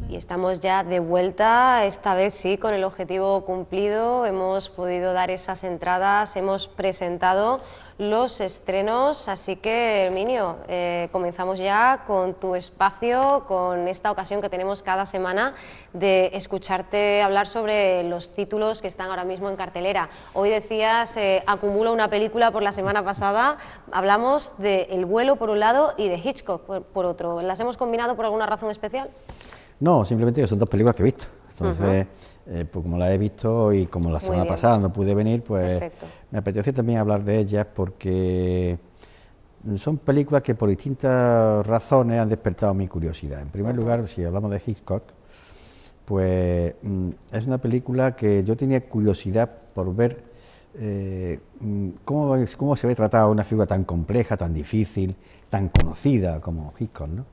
Y estamos ya de vuelta, esta vez sí, con el objetivo cumplido. Hemos podido dar esas entradas, hemos presentado los estrenos, así que, Herminio, comenzamos ya con tu espacio, con esta ocasión que tenemos cada semana de escucharte hablar sobre los títulos que están ahora mismo en cartelera. Hoy decías, acumulo una película por la semana pasada, hablamos de El vuelo por un lado y de Hitchcock por otro. ¿Las hemos combinado por alguna razón especial? No, simplemente que son dos películas que he visto. Entonces, pues como las he visto y como la semana pasada no pude venir, pues me apetece también hablar de ellas porque son películas que por distintas razones han despertado mi curiosidad. En primer lugar, si hablamos de Hitchcock, pues es una película que yo tenía curiosidad por ver cómo se ve tratada una figura tan compleja, tan difícil, tan conocida como Hitchcock, ¿no?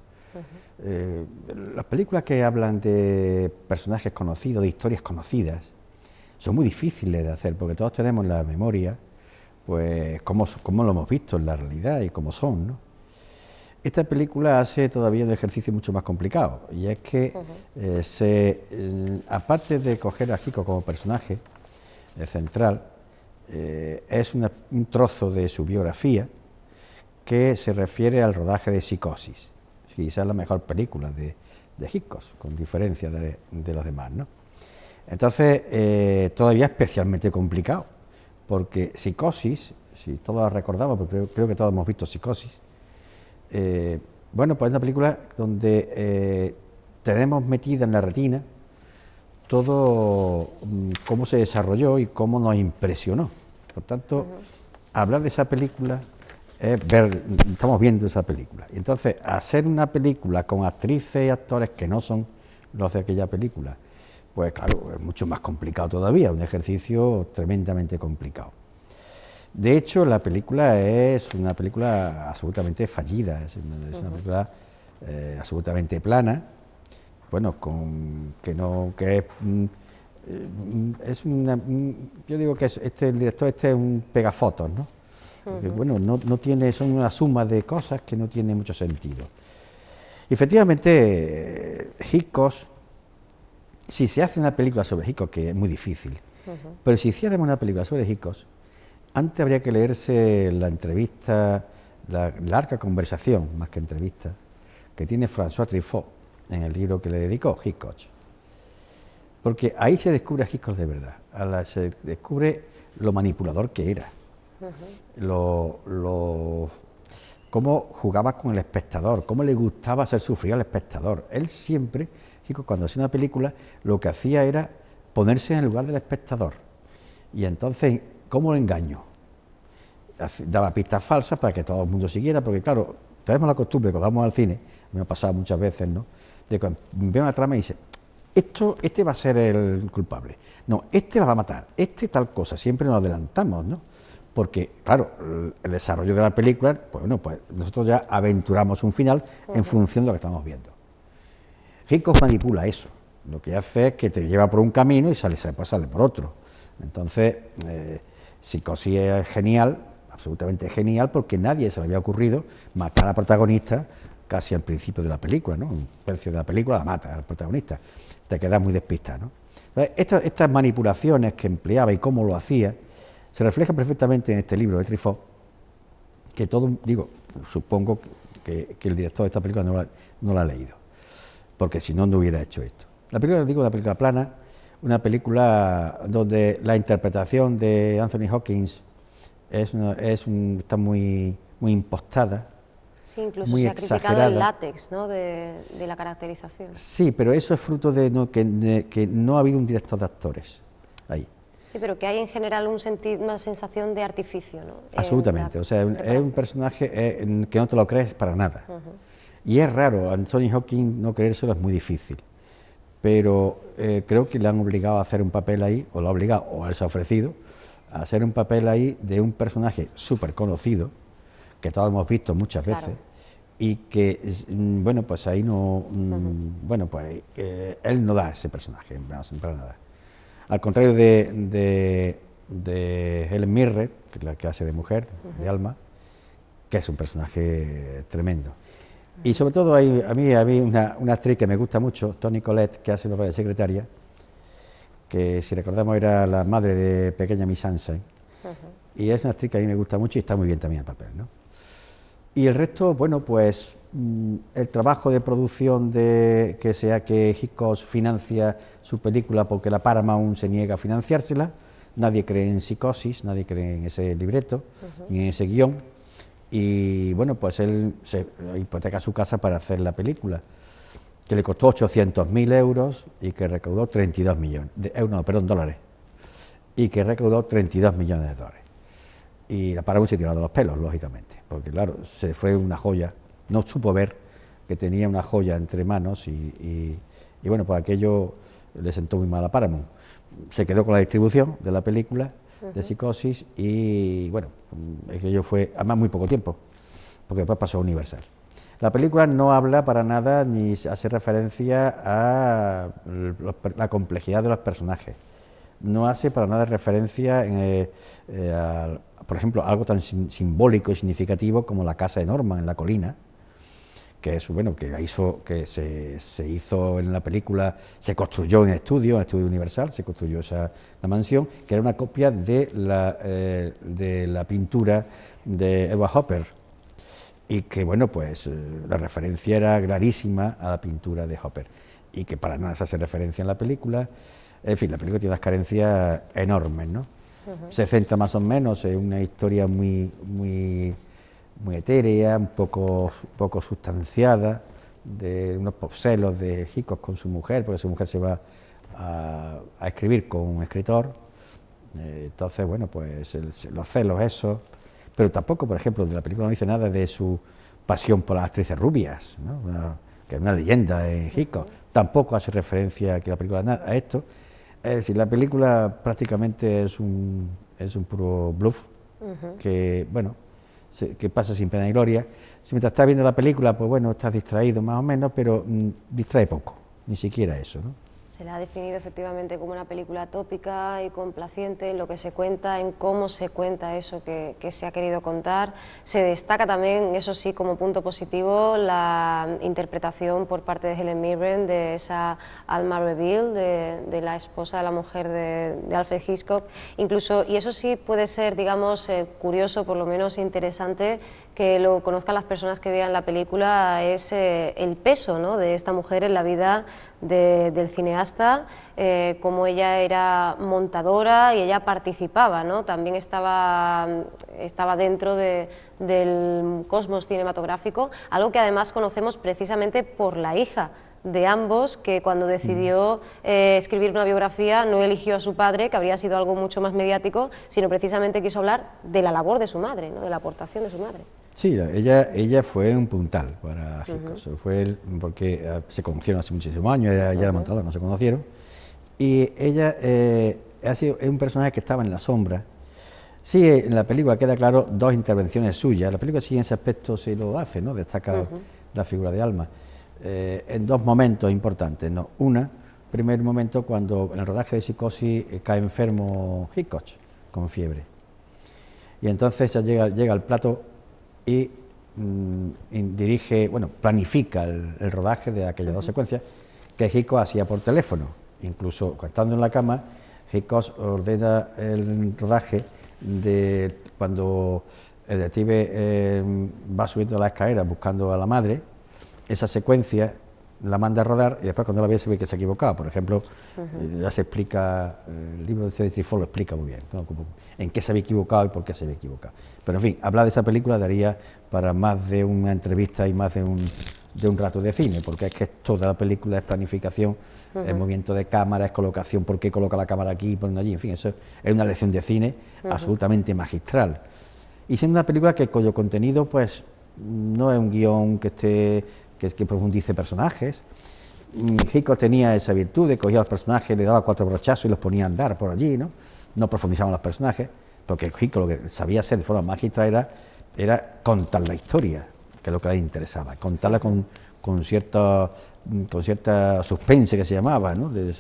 Las películas que hablan de personajes conocidos, de historias conocidas, son muy difíciles de hacer porque todos tenemos en la memoria pues cómo lo hemos visto en la realidad y cómo son, ¿no? Esta película hace todavía un ejercicio mucho más complicado y es que aparte de coger a Hitchcock como personaje central, es un trozo de su biografía que se refiere al rodaje de Psicosis. Sí, esa es la mejor película de Hitchcock, con diferencia de los demás, ¿no? Entonces, todavía especialmente complicado, porque Psicosis, si todos la recordamos, porque creo que todos hemos visto Psicosis, bueno, pues es una película donde tenemos metida en la retina todo cómo se desarrolló y cómo nos impresionó. Por tanto, hablar de esa película estamos viendo esa película. Y entonces, hacer una película con actrices y actores que no son los de aquella película, pues claro, es mucho más complicado todavía, un ejercicio tremendamente complicado. De hecho, la película es una película absolutamente fallida, es una película absolutamente plana, bueno, yo digo que el director es un pegafotos, ¿no? Porque, bueno, no tiene, son una suma de cosas que no tiene mucho sentido. Y efectivamente, Hitchcock, si se hace una película sobre Hitchcock, que es muy difícil, pero si hiciéramos una película sobre Hitchcock, antes habría que leerse la entrevista, la larga conversación, más que entrevista, que tiene François Truffaut en el libro que le dedicó Hitchcock. Porque ahí se descubre a Hitchcock de verdad, se descubre lo manipulador que era. Cómo jugaba con el espectador, cómo le gustaba hacer sufrir al espectador. Él siempre, cuando hacía una película, lo que hacía era ponerse en el lugar del espectador. Y entonces, ¿cómo lo engañó? Daba pistas falsas para que todo el mundo siguiera, porque claro, tenemos la costumbre, cuando vamos al cine, me ha pasado muchas veces, ¿no?, de cuando veo una trama y dice, este va a ser el culpable, no, este la va a matar, tal cosa, siempre nos adelantamos, ¿no? Porque, claro, el desarrollo de la película, pues bueno, pues nosotros ya aventuramos un final en función de lo que estamos viendo. Hitchcock manipula eso, lo que hace es que te lleva por un camino y sale por otro. Entonces, Psicosis es genial, absolutamente genial, porque nadie se le había ocurrido matar al protagonista casi al principio de la película, ¿no? Un tercio de la película la mata al protagonista, te quedas muy despistado, ¿no? Entonces, estas manipulaciones que empleaba y cómo lo hacía, se refleja perfectamente en este libro de Truffaut, que supongo que el director de esta película no la ha leído, porque si no, no hubiera hecho esto. La película, es una película plana, una película donde la interpretación de Anthony Hopkins está muy impostada. Sí, incluso muy se ha criticado el exagerada. látex, ¿no?, de la caracterización. Sí, pero eso es fruto de que no ha habido un director de actores ahí. Sí, pero que hay en general una sensación de artificio, ¿no? Absolutamente, o sea, es un personaje que no te lo crees para nada. Y es raro, a Anthony Hopkins no creérselo es muy difícil, pero creo que le han obligado a hacer un papel ahí, o lo ha obligado, o él se ha ofrecido, a hacer un papel ahí de un personaje súper conocido, que todos hemos visto muchas veces, y que, bueno, pues ahí no, bueno, pues él no da ese personaje, para nada. Al contrario de Helen Mirren, que es la que hace de mujer, de Alma, que es un personaje tremendo. Y sobre todo a mí una actriz que me gusta mucho, Toni Collette, que hace el papel de secretaria, que si recordamos era la madre de pequeña Miss Sunshine, y es una actriz que a mí me gusta mucho y está muy bien también el papel, ¿no? Y el resto, bueno, pues el trabajo de producción que Hitchcock financia su película porque la Paramount se niega a financiársela, nadie cree en Psicosis, nadie cree en ese libreto, ni en ese guión, y bueno, pues él se hipoteca su casa para hacer la película, que le costó 800.000 euros y que recaudó 32 millones, dólares, y que recaudó 32 millones de dólares. Y la Paramount se tiró de los pelos, lógicamente, porque claro, se fue una joya, no supo ver que tenía una joya entre manos y bueno, pues aquello le sentó muy mal a Paramount. Se quedó con la distribución de la película de Psicosis y bueno, aquello fue además muy poco tiempo, porque después pasó a Universal. La película no habla para nada ni hace referencia a la complejidad de los personajes, no hace para nada referencia por ejemplo, algo tan simbólico y significativo como la casa de Norman en la colina, que es bueno, que se hizo en la película, se construyó en estudio Universal, se construyó la mansión, que era una copia de la pintura de Edward Hopper, y que bueno, pues la referencia era clarísima a la pintura de Hopper, y que para nada se hace referencia en la película. En fin, la película tiene unas carencias enormes, ¿no? Se centra más o menos en una historia muy etérea, un poco sustanciada, de unos celos de Hitchcock con su mujer, porque su mujer se va a escribir con un escritor. Entonces, bueno, pues los celos esos, pero tampoco, por ejemplo, de la película no dice nada de su pasión por las actrices rubias, ¿no? Que es una leyenda en Hitchcock. Tampoco hace referencia que la película a esto. Es decir, la película prácticamente es un puro bluff, que bueno, que pasa sin pena y gloria. Si mientras estás viendo la película, pues bueno, estás distraído más o menos, pero distrae poco, ni siquiera eso, ¿no? Se la ha definido efectivamente como una película tópica y complaciente en lo que se cuenta, en cómo se cuenta eso que se ha querido contar. Se destaca también, eso sí, como punto positivo, la interpretación por parte de Helen Mirren de esa Alma Reville, de la esposa de la mujer de Alfred Hitchcock. Incluso, y eso sí puede ser, digamos, curioso, por lo menos interesante, que lo conozcan las personas que vean la película, es el peso, ¿no?, de esta mujer en la vida del cineasta, como ella era montadora y ella participaba, ¿no? También estaba dentro del cosmos cinematográfico, algo que además conocemos precisamente por la hija de ambos, que cuando decidió escribir una biografía no eligió a su padre, que habría sido algo mucho más mediático, sino precisamente quiso hablar de la labor de su madre, ¿no?, de la aportación de su madre. Sí, ella fue un puntal para Hitchcock, porque se conocieron hace muchísimos años, ella era montadora, no se conocieron, y ella es un personaje que estaba en la sombra. Sí, en la película queda claro dos intervenciones suyas, la película sí en ese aspecto se lo hace, ¿no?, destaca la figura de Alma, en dos momentos importantes, ¿no? Primer momento cuando en el rodaje de Psicosis cae enfermo Hitchcock con fiebre, y entonces ella llega al plató y dirige, bueno, planifica el rodaje de aquellas dos secuencias que Hitchcock hacía por teléfono. Incluso estando en la cama, Hitchcock ordena el rodaje de cuando el detective va subiendo la escalera buscando a la madre. Esa secuencia la manda a rodar y después cuando la ve se ve que se ha equivocado. Por ejemplo, ya se explica, el libro de Truffaut lo explica muy bien, ¿no?, en qué se había equivocado y por qué se había equivocado. Pero en fin, hablar de esa película daría para más de una entrevista y más de un rato de cine, porque es que toda la película es planificación, es movimiento de cámara, es colocación, por qué coloca la cámara aquí y pone allí, en fin, eso es una lección de cine absolutamente magistral. Y siendo una película cuyo contenido pues no es un guión que profundice personajes. Hitchcock tenía esa virtud de cogía a los personajes, le daba 4 brochazos y los ponía a andar por allí, no profundizaban los personajes, porque Hitchcock lo que sabía hacer de forma magistral era contar la historia, que es lo que le interesaba, contarla con cierta suspense que se llamaba, ¿no?, de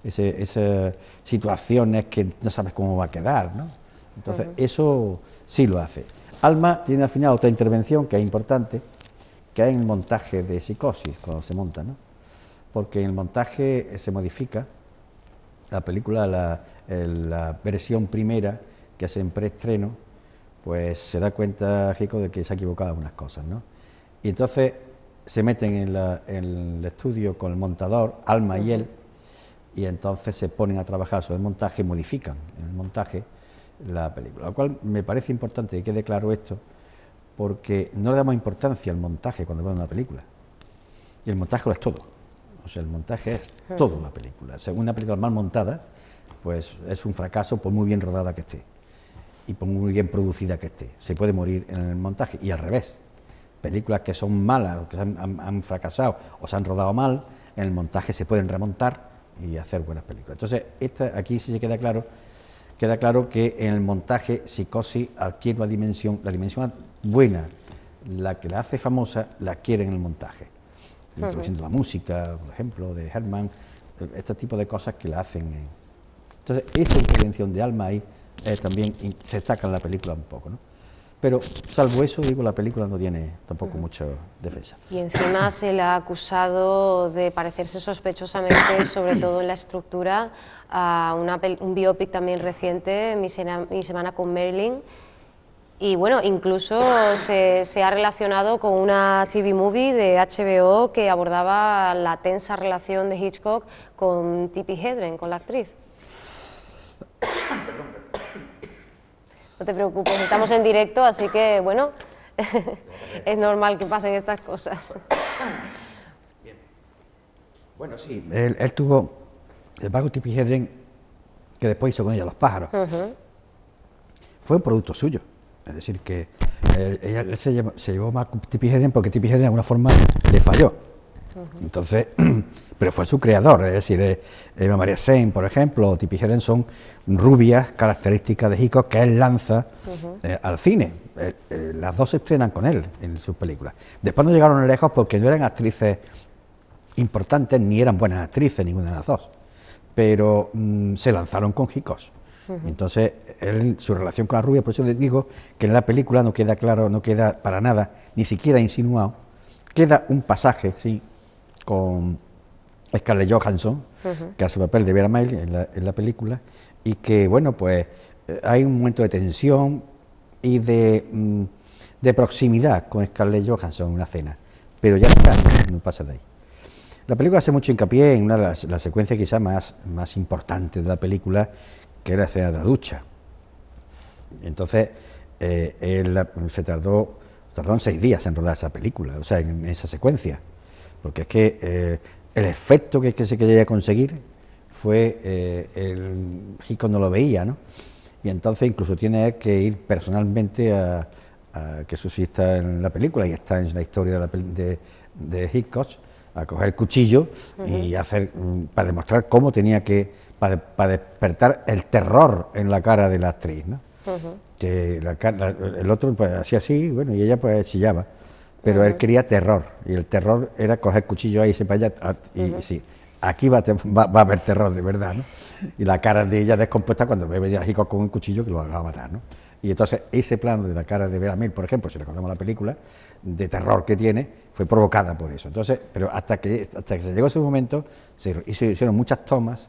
esas situaciones que no sabes cómo va a quedar, ¿no? Entonces eso sí lo hace. Alma tiene al final otra intervención que es importante, que es en el montaje de Psicosis, cuando se monta, ¿no? Porque en el montaje se modifica la película, la versión primera que hace en preestreno, pues se da cuenta Hitchcock de que se ha equivocado en algunas cosas, ¿no? Y entonces se meten en el estudio con el montador, Alma y él, y entonces se ponen a trabajar sobre el montaje y modifican en el montaje la película. Lo cual me parece importante que quede claro esto, porque no le damos importancia al montaje cuando vemos una película. Y el montaje lo es todo. O sea, el montaje es todo la película. Según una película mal montada, pues es un fracaso por muy bien rodada que esté y por muy bien producida que esté. Se puede morir en el montaje y al revés. Películas que son malas o que han fracasado o se han rodado mal, en el montaje se pueden remontar y hacer buenas películas. Entonces, aquí sí se queda claro que en el montaje Psicosis adquiere una dimensión, la dimensión buena, la que la hace famosa, la adquiere en el montaje. Introduciendo la música, por ejemplo, de Herman, este tipo de cosas que la hacen. Entonces, esa intervención de Alma ahí también se destaca en la película un poco, ¿no? Pero, salvo eso, digo, la película no tiene tampoco mucha defensa. Y encima se le ha acusado de parecerse sospechosamente, sobre todo en la estructura, a un biopic también reciente, Mi semana con Marilyn. Y bueno, incluso se ha relacionado con una TV movie de HBO que abordaba la tensa relación de Hitchcock con Tippi Hedren, con la actriz. No te preocupes, estamos en directo, así que bueno, es normal que pasen estas cosas. Bien. Bueno, sí, él tuvo el pago Tippi Hedren, que después hizo con ella Los pájaros. Fue un producto suyo. Es decir, que él se llevó más con Tippi Hedren porque Tippi Hedren de alguna forma le falló. Entonces, pero fue su creador, es decir, Eva Maria Saint, por ejemplo, o Tippi Hedren son rubias características de Hitchcock que él lanza al cine. Las dos se estrenan con él en sus películas. Después no llegaron lejos porque no eran actrices importantes ni eran buenas actrices, ninguna de las dos, pero se lanzaron con Hitchcock. Entonces, su relación con la rubia, por eso les digo que en la película no queda claro, no queda para nada, ni siquiera insinuado. Queda un pasaje, sí, con Scarlett Johansson, que hace el papel de Vera Miles en la película, y que, bueno, pues hay un momento de tensión y de proximidad con Scarlett Johansson en una cena, pero ya está, no pasa de ahí. La película hace mucho hincapié en una de las secuencias quizás más importantes de la película, que era la escena de la ducha. Entonces, él se tardó 6 días en rodar esa película, o sea, en esa secuencia, porque es que el efecto que se quería conseguir fue, Hitchcock no lo veía, ¿no? Y entonces incluso tiene que ir personalmente que eso sí está en la película y está en la historia de Hitchcock, a coger el cuchillo y hacer, para demostrar cómo tenía que, para despertar el terror en la cara de la actriz, ¿no? Que el otro pues hacía así, bueno, y ella pues chillaba, pero él quería terror, y el terror era coger cuchillo ahí y se para allá, y sí, aquí va a haber terror de verdad, ¿no? Y la cara de ella descompuesta cuando ve a Hitchcock con un cuchillo que lo va a matar, ¿no? Y entonces ese plano de la cara de Vera Miles, por ejemplo, si recordamos la película, de terror que tiene, fue provocada por eso. Entonces, pero hasta que se llegó ese momento, se hicieron muchas tomas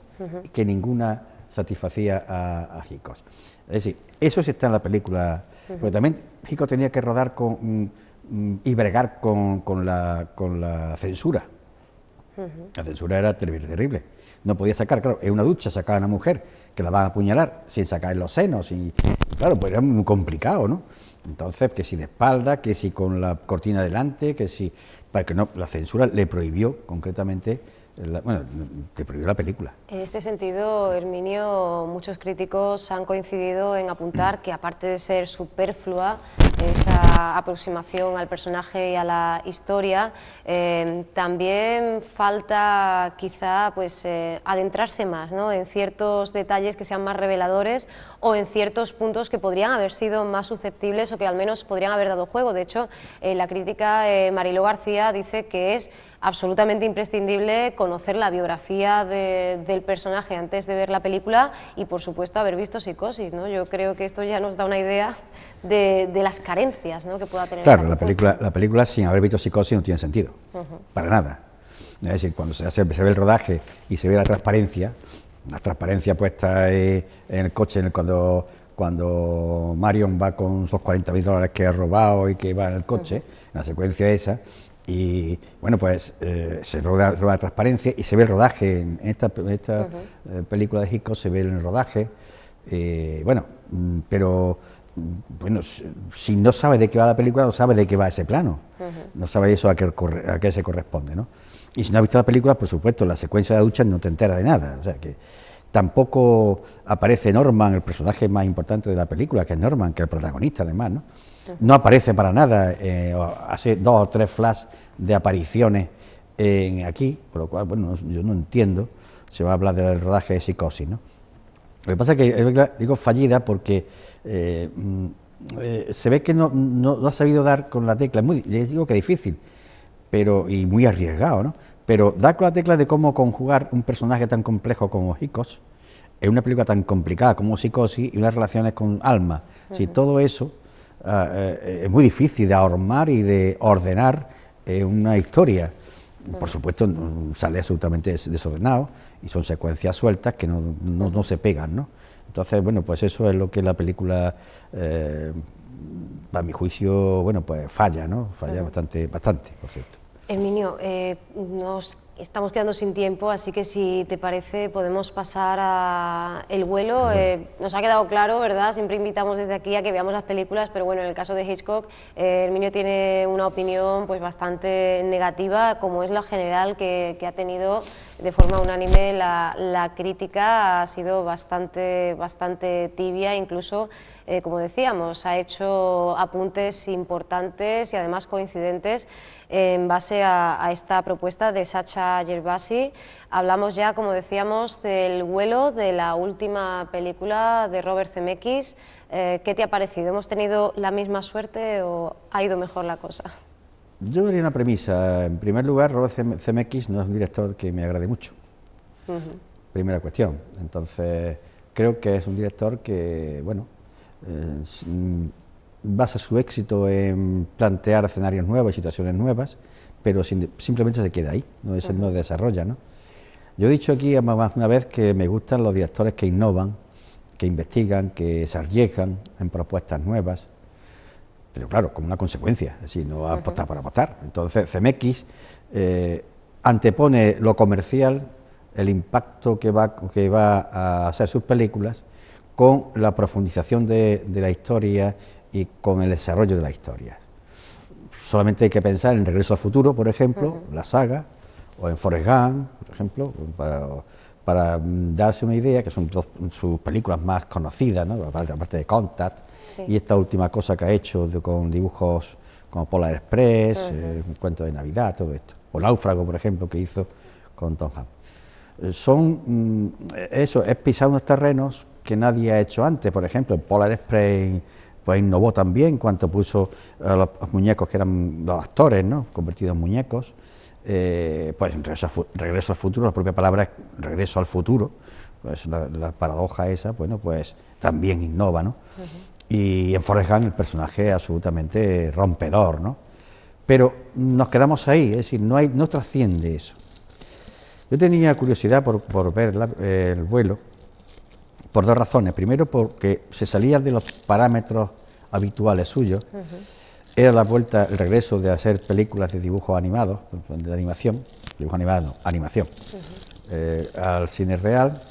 que ninguna satisfacía a Hitchcock. Es decir, eso sí está en la película, porque también Hitchcock tenía que rodar y bregar con la censura. La censura era terrible. No podía sacar, claro, en una ducha sacaba a una mujer que la van a apuñalar sin sacar los senos y claro, pues era muy complicado, ¿no? Entonces, que si de espalda, que si con la cortina delante, que si... Para que no, la censura le prohibió concretamente, le prohibió la película. En este sentido, Herminio, muchos críticos han coincidido en apuntar que aparte de ser superflua esa aproximación al personaje y a la historia, también falta quizá pues adentrarse más, ¿no?, en ciertos detalles que sean más reveladores o en ciertos puntos que podrían haber sido más susceptibles o que al menos podrían haber dado juego. De hecho, la crítica Mariló García dice que es absolutamente imprescindible conocer la biografía del personaje antes de ver la película y, por supuesto, haber visto Psicosis, ¿no? Yo creo que esto ya nos da una idea de las carencias, ¿no?, que pueda tener. Claro, la película sin haber visto Psicosis no tiene sentido, para nada. Es decir, cuando se ve el rodaje y se ve la transparencia puesta en el coche, cuando Marion va con esos $40.000 que ha robado y que va en el coche, en la secuencia esa, y bueno, pues se roda la transparencia y se ve el rodaje. En esta película de Hitchcock se ve el rodaje, bueno, pero bueno, si no sabes de qué va la película, no sabes de qué va ese plano, no sabes eso a qué se corresponde, ¿no? Y si no has visto la película, por supuesto, la secuencia de la ducha no te enteras de nada, o sea que tampoco aparece Norman, el personaje más importante de la película, que es Norman, que es el protagonista además, ¿no? No aparece para nada, hace 2 o 3 flash de apariciones aquí, por lo cual, bueno, yo no entiendo, se va a hablar del rodaje de Psicosis, ¿no? Lo que pasa es que, digo fallida porque se ve que no ha sabido dar con la tecla, les digo que difícil, y muy arriesgado, ¿no? Pero dar con la tecla de cómo conjugar un personaje tan complejo como Hitchcock en una película tan complicada como Psicosis y unas relaciones con Alma. Si todo eso es muy difícil de ahormar y de ordenar una historia. Por supuesto, sale absolutamente desordenado y son secuencias sueltas que no se pegan, ¿no? Entonces, bueno, pues eso es lo que la película, a mi juicio, bueno, pues falla, ¿no? Falla bastante, por cierto. Herminio, nos estamos quedando sin tiempo, así que si te parece podemos pasar a El vuelo. Nos ha quedado claro, ¿verdad? Siempre invitamos desde aquí a que veamos las películas, pero bueno, en el caso de Hitchcock, Herminio tiene una opinión pues bastante negativa, como es la general que ha tenido de forma unánime la crítica. Ha sido bastante tibia, incluso, como decíamos, ha hecho apuntes importantes y además coincidentes en base a esta propuesta de Sacha Gervasi. Hablamos ya, como decíamos, del vuelo, de la última película de Robert Zemeckis. ¿Qué te ha parecido? ¿Hemos tenido la misma suerte o ha ido mejor la cosa? Yo diría una premisa. En primer lugar, Robert Zemeckis no es un director que me agrade mucho. Primera cuestión. Entonces, creo que es un director que, bueno, basa su éxito en plantear escenarios nuevos y situaciones nuevas, pero simplemente se queda ahí, no desarrolla, ¿no? Yo he dicho aquí más de una vez que me gustan los directores que innovan, que investigan, que se arriesgan en propuestas nuevas, pero claro, como una consecuencia, es decir, no apostar por apostar. Entonces, Zemeckis antepone lo comercial, el impacto que va a hacer sus películas, con la profundización de la historia y con el desarrollo de la historia. Solamente hay que pensar en Regreso al futuro, por ejemplo, la saga, o en Forrest Gump, por ejemplo, para darse una idea, que son sus películas más conocidas, ¿no? Aparte de Contact, y esta última cosa que ha hecho con dibujos como Polar Express, un cuento de Navidad, todo esto, o Náufrago, por ejemplo, que hizo con Tom Hanks. Es pisar unos terrenos que nadie ha hecho antes. Por ejemplo, en Polar Express pues innovó también cuando puso los muñecos que eran los actores, ¿no?, convertidos en muñecos. Pues en Regreso al futuro, la propia palabra es regreso al futuro, pues la paradoja esa, bueno, pues también innova, ¿no? Y en Forrest Gump el personaje es absolutamente rompedor, ¿no? Pero nos quedamos ahí, es decir, no trasciende eso. Yo tenía curiosidad por ver el vuelo, por 2 razones. Primero, porque se salía de los parámetros habituales suyos. Era el regreso de hacer películas de dibujos animados, de animación, dibujo animado, no, animación, al cine real,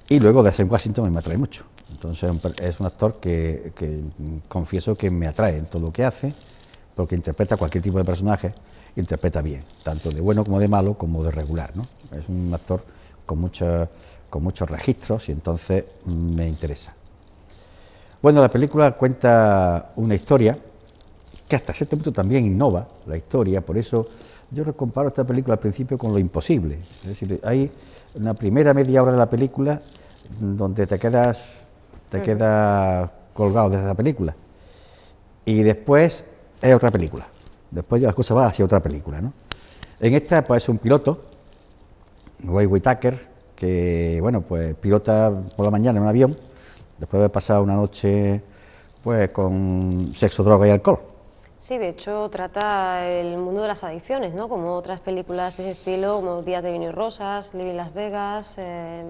y luego de Denzel Washington me atrae mucho. Entonces es un actor que confieso que me atrae en todo lo que hace, porque interpreta cualquier tipo de personaje, interpreta bien, tanto de bueno como de malo, como de regular, ¿no? Es un actor con muchos registros y entonces me interesa. Bueno, la película cuenta una historia que hasta cierto punto también innova la historia, por eso yo comparo esta película al principio con Lo imposible. Es decir, hay una primera media hora de la película donde te quedas colgado de esa película, y después es otra película, después ya las cosas van hacia otra película, ¿no? En esta, pues es un piloto, Wade Whitaker, que, bueno, pues pilota por la mañana en un avión, después de haber pasado una noche, pues, con sexo, droga y alcohol. Sí, de hecho trata el mundo de las adicciones, ¿no? Como otras películas de ese estilo, como Días de vino y rosas, Living Las Vegas,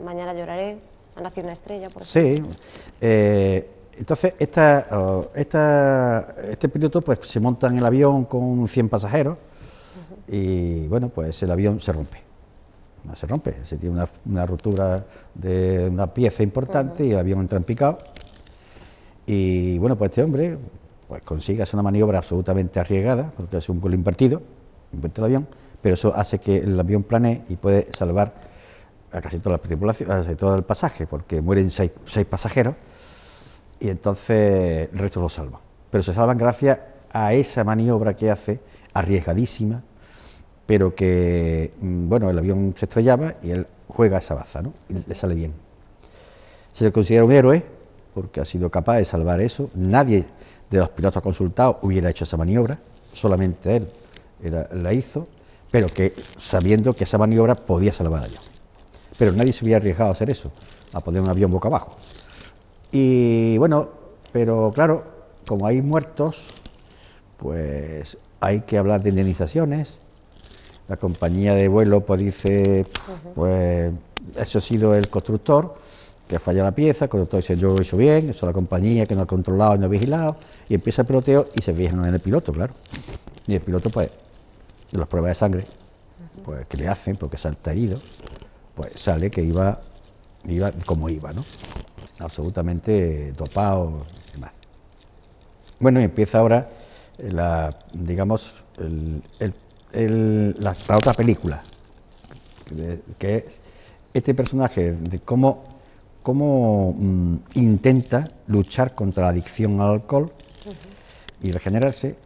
Mañana lloraré, Ha nacido una estrella, por ejemplo. Sí, entonces este piloto pues se monta en el avión con 100 pasajeros y bueno, pues el avión se rompe. No se rompe, se tiene una ruptura de una pieza importante y el avión entra en picado. Y bueno, pues este hombre pues consigue hacer una maniobra absolutamente arriesgada, porque es un vuelo invertido el avión, pero eso hace que el avión planee y puede salvar a casi toda la tripulación, a casi todo el pasaje, porque mueren seis pasajeros y entonces el resto lo salvan. Pero se salvan gracias a esa maniobra que hace, arriesgadísima, pero que, bueno, el avión se estrellaba y él juega esa baza, ¿no? Y le sale bien. Se le considera un héroe porque ha sido capaz de salvar eso. Nadie de los pilotos consultados hubiera hecho esa maniobra, solamente él la hizo, pero que sabiendo que esa maniobra podía salvar a ellos. Pero nadie se hubiera arriesgado a hacer eso, a poner un avión boca abajo. Y bueno, pero claro, como hay muertos, pues hay que hablar de indemnizaciones. La compañía de vuelo pues dice, pues eso ha sido el constructor, que falla la pieza, el conductor dice yo lo he hecho bien, eso es la compañía que no ha controlado y no ha vigilado, y empieza el piloteo y se fijan en el piloto, claro. Y el piloto pues, de las pruebas de sangre, pues que le hacen, porque salta herido, pues sale que iba como iba, ¿no? Absolutamente dopado y demás. Bueno, y empieza ahora digamos, la otra película, que es este personaje, de cómo intenta luchar contra la adicción al alcohol y regenerarse,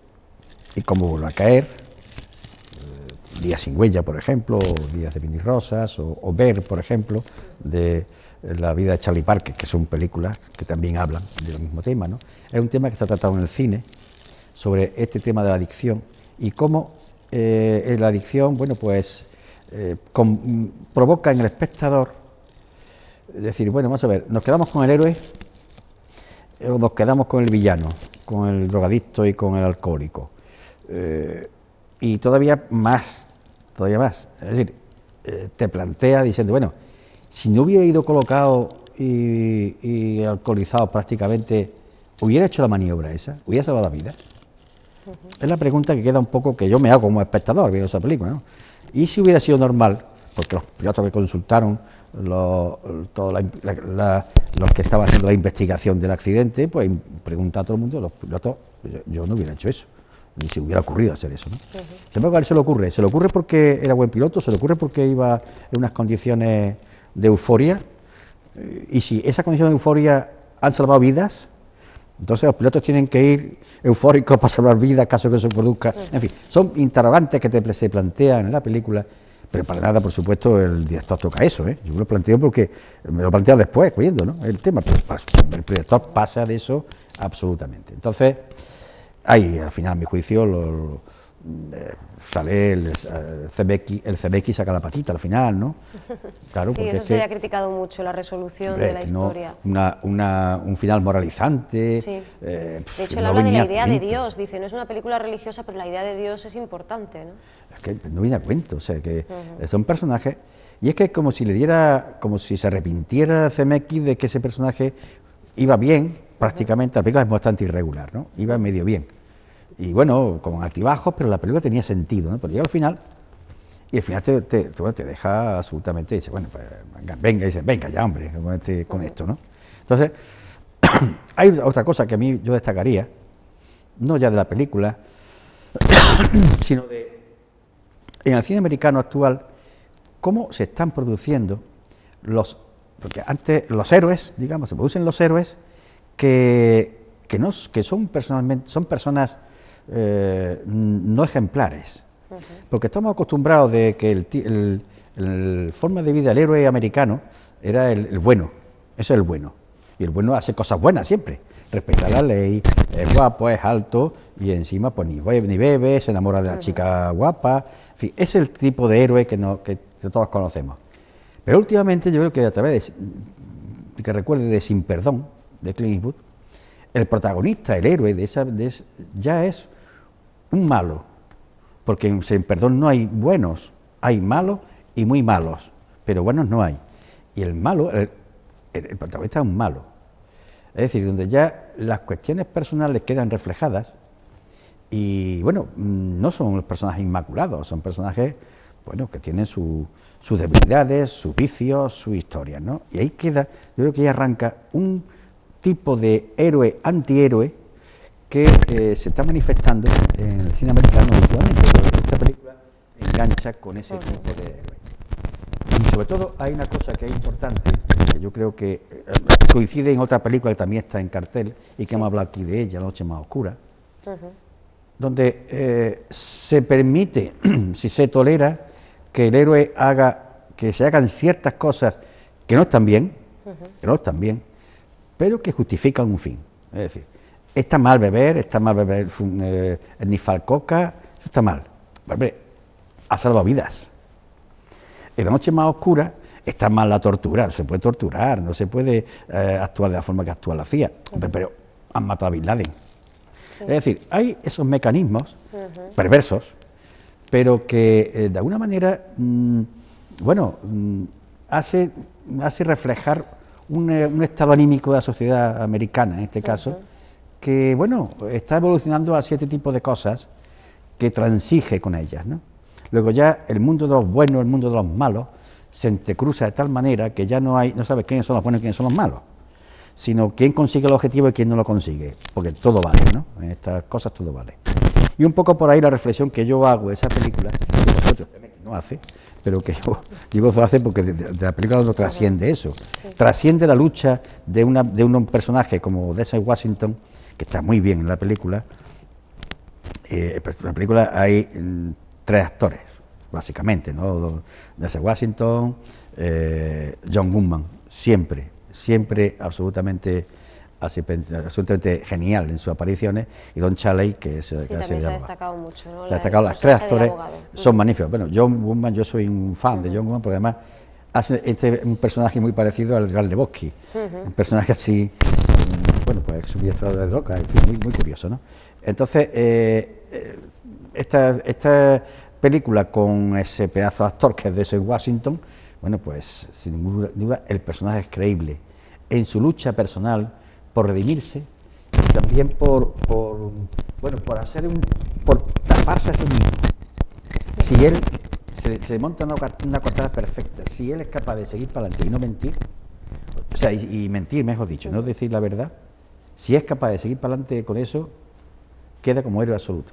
y cómo vuelve a caer, Días sin huella, por ejemplo, o Días de vino y rosas, o Ver, por ejemplo, de la vida de Charlie Parker, que son películas que también hablan del mismo tema, ¿no? Es un tema que está tratado en el cine, sobre este tema de la adicción, y cómo la adicción, bueno, pues provoca en el espectador decir, bueno, vamos a ver, ¿nos quedamos con el héroe o nos quedamos con el villano, con el drogadicto y con el alcohólico? Y todavía más, es decir, te plantea diciendo, bueno, si no hubiera ido colocado y alcoholizado prácticamente, ¿hubiera hecho la maniobra esa? ¿Hubiera salvado la vida? Es la pregunta que queda un poco que yo me hago como espectador viendo esa película, ¿no? Y si hubiera sido normal, porque los pilotos que consultaron, los que estaban haciendo la investigación del accidente, pues pregunta a todo el mundo, los pilotos, yo no hubiera hecho eso, ni se hubiera ocurrido hacer eso, ¿no? Sin embargo, a él se le ocurre porque era buen piloto, se le ocurre porque iba en unas condiciones de euforia, y si esas condiciones de euforia han salvado vidas, entonces los pilotos tienen que ir eufóricos para salvar vidas, caso que se produzca. En fin, son interrogantes que se plantean en la película, pero para nada, por supuesto, el director toca eso, ¿eh? Yo me lo planteo porque me lo planteo después, viendo, ¿no? El tema, pero el director pasa de eso absolutamente. Entonces, ahí, al final, a mi juicio, sale el CBX saca la patita al final, ¿no? Claro, sí, eso se ha criticado mucho, la resolución de la historia. Un final moralizante. Sí. De hecho, él habla de la idea de Dios, dice, no es una película religiosa, pero la idea de Dios es importante, ¿no? Es que no viene a cuento, o sea, que son personajes, y es que es como si se arrepintiera CMX de que ese personaje iba bien, prácticamente, la película es bastante irregular, ¿no? Iba medio bien. Y bueno, con altibajos, pero la película tenía sentido, ¿no? Pero llega al final, y al final te deja absolutamente, dice, bueno, pues venga ya, hombre, con esto, ¿no? Entonces, hay otra cosa que a mí yo destacaría, no ya de la película, sino en el cine americano actual, cómo se están produciendo porque antes los héroes, digamos, se producen los héroes que son personas no ejemplares, porque estamos acostumbrados de que el forma de vida del héroe americano era el bueno, ese es el bueno, y el bueno hace cosas buenas siempre, respeta la ley, es guapo, es alto y encima pues ni bebe, se enamora de la chica guapa, en fin, es el tipo de héroe que todos conocemos. Pero últimamente yo creo que a través que recuerde de Sin Perdón, de Clint Eastwood, el protagonista, el héroe ya es un malo, porque en Sin Perdón no hay buenos, hay malos y muy malos, pero buenos no hay. Y el malo, el protagonista es un malo. Es decir, donde ya las cuestiones personales quedan reflejadas y, bueno, no son los personajes inmaculados, son personajes, bueno, que tienen sus debilidades, sus vicios, sus historias, ¿no? Y ahí queda, yo creo que ahí arranca un tipo de héroe, antihéroe, que se está manifestando en el cine americano últimamente. Esta película engancha con ese tipo de héroe. Y sobre todo hay una cosa que es importante, que yo creo que coincide en otra película que también está en cartel y que hemos hablado aquí de ella, La noche más oscura, donde se permite, si se tolera, que el héroe que se hagan ciertas cosas que no están bien, pero que justifican un fin. Es decir, está mal beber esnifar coca, eso está mal. Hombre, ha salvado vidas. En La noche más oscura está mal la tortura, no se puede torturar, no se puede actuar de la forma que actúa la CIA, pero han matado a Bin Laden. Sí. Es decir, hay esos mecanismos perversos, pero que de alguna manera, hace reflejar un estado anímico de la sociedad americana, en este caso, que, bueno, está evolucionando hacia este tipo de cosas que transige con ellas, ¿no? Luego ya el mundo de los buenos, el mundo de los malos, se entrecruza de tal manera que ya no sabes quiénes son los buenos y quiénes son los malos, sino quién consigue el objetivo y quién no lo consigue, porque todo vale, ¿no? En estas cosas todo vale. Y un poco por ahí la reflexión que yo hago de esa película, que vosotros no hace, pero que yo digo eso hace porque de la película no trasciende eso, trasciende la lucha de un personaje como Denzel Washington, que está muy bien en la película. En la película hay 3 actores, básicamente, ¿no? Denzel Washington, John Goodman, siempre absolutamente genial en sus apariciones, y Don Charlie, que se ha destacado mucho, ¿no? Se ha destacado, los 3 actores son magníficos. Bueno, John Goodman, yo soy un fan de John Goodman, porque además hace un personaje muy parecido al Gran Lebowski, un personaje así, bueno, pues subido de droga, en fin, muy curioso, ¿no? Entonces, esta película con ese pedazo de actor que es de ese Washington, bueno, pues sin ninguna duda el personaje es creíble en su lucha personal por redimirse y también por taparse a sí mismo. Si él se monta una cortada perfecta, si él es capaz de seguir para adelante y no mentir, o sea, y mentir, mejor dicho, no decir la verdad, si es capaz de seguir para adelante con eso, queda como héroe absoluto.